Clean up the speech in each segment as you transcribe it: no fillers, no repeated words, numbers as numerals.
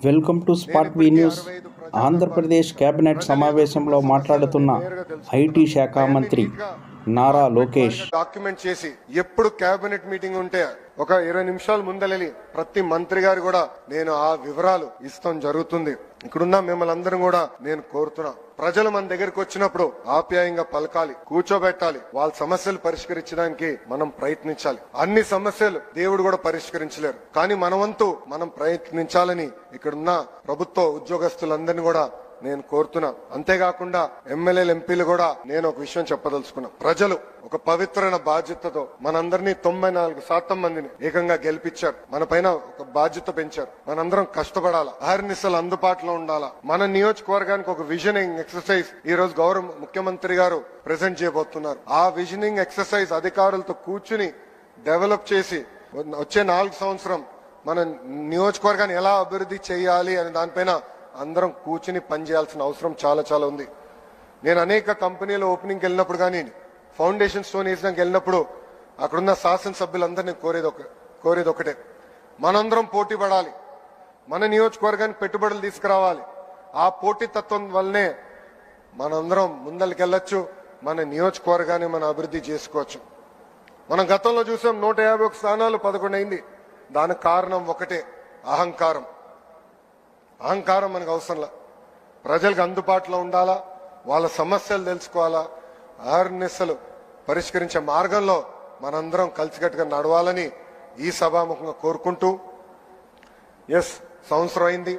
Welcome to spot we news. Andhra Pradesh cabinet సమావేశంలో మాట్లాడుతున్న IT శాఖ మంత్రి నారా లోకేష్ డాక్యుమెంట్ చేసి ఎప్పుడు కేబినెట్ మీటింగ్ ఉంటే ఒక 20 నిమిషాల ముందలెళ్ళి ప్రతి మంత్రి గారు కూడా నేను ఆ వివరాలు ఇస్తాం జరుగుతుంది. ఇక్కడున్న మిమ్మల్ని అందరం కూడా నేను కోరుతున్నా, ప్రజలు మన దగ్గరికి వచ్చినప్పుడు ఆప్యాయంగా పలకాలి, కూర్చోబెట్టాలి, వాళ్ళ సమస్యలు పరిష్కరించడానికి మనం ప్రయత్నించాలి. అన్ని సమస్యలు దేవుడు కూడా పరిష్కరించలేరు, కానీ మన వంతు మనం ప్రయత్నించాలని ఇక్కడున్న ప్రభుత్వ ఉద్యోగస్తులందరినీ కూడా నేను కోరుతున్నా. అంతేకాకుండా ఎమ్మెల్యేలు ఎంపీలు కూడా నేను ఒక విషయం చెప్పదలుచుకున్నా. ప్రజలు ఒక పవిత్రమైన బాధ్యతతో మనందరినీ 94% మందిని ఏకంగా గెలిపించారు. మన పైన ఒక బాధ్యత పెంచారు. మనందరం కష్టపడాలా, అహర్నిశలు అందుబాటులో ఉండాలా. మన నియోజకవర్గానికి ఒక విజనింగ్ ఎక్సర్సైజ్ ఈ రోజు గౌరవ ముఖ్యమంత్రి గారు ప్రెజెంట్ చేయబోతున్నారు. ఆ విజనింగ్ ఎక్సర్సైజ్ అధికారులతో కూర్చుని డెవలప్ చేసి వచ్చే 4 సంవత్సరం మన నియోజకవర్గాన్ని ఎలా అభివృద్ధి చేయాలి అనే దానిపైన అందరం కూర్చుని పనిచేయాల్సిన అవసరం చాలా ఉంది. నేను అనేక కంపెనీల ఓపెనింగ్కి వెళ్ళినప్పుడు కానీ, ఫౌండేషన్ స్టోన్ వేసినాక వెళ్ళినప్పుడు అక్కడున్న శాసనసభ్యులందరినీ కోరేది ఒకటే, మనందరం పోటీ పడాలి, మన నియోజకవర్గానికి పెట్టుబడులు తీసుకురావాలి. ఆ పోటీ తత్వం వల్లనే మనందరం ముందరికెళ్ళొచ్చు, మన నియోజకవర్గాన్ని మనం అభివృద్ధి చేసుకోవచ్చు. మనం గతంలో చూసాం 151 స్థానాలు 11 అయింది. దానికి కారణం ఒకటే, అహంకారం. అహంకారం మనకు అవసరంలా. ప్రజలకు అందుబాటులో ఉండాలా, వాళ్ళ సమస్యలు తెలుసుకోవాలా, అహర్నిశలు పరిష్కరించే మార్గంలో మనందరం కలిసికట్టుగా నడవాలని ఈ సభాముఖంగా కోరుకుంటూ, సంవత్సరం అయింది.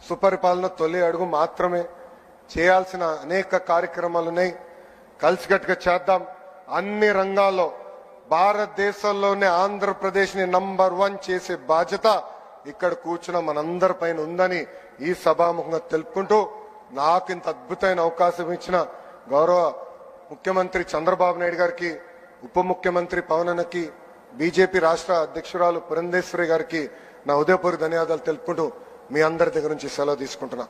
సుపరిపాలన తొలి అడుగు మాత్రమే. చేయాల్సిన అనేక కార్యక్రమాలున్నాయి. కలిసికట్టుగా చేద్దాం. అన్ని రంగాల్లో భారతదేశంలోనే ఆంధ్రప్రదేశ్ని నంబర్ 1 చేసే బాధ్యత ఇక్కడ కూర్చున్న మనందరి పైన ఉందని ఈ సభాముఖంగా తెలుపుకుంటూ, నాకు ఇంత అద్భుతమైన అవకాశం ఇచ్చిన గౌరవ ముఖ్యమంత్రి చంద్రబాబు నాయుడు గారికి, ఉప ముఖ్యమంత్రి పవన్ అన్నకి, బీజేపీ రాష్ట్ర అధ్యక్షురాలు పురంధేశ్వరి గారికి నా హృదయపూర్వక ధన్యవాదాలు తెలుపుకుంటూ మీ అందరి దగ్గర నుంచి సెలవు తీసుకుంటున్నా.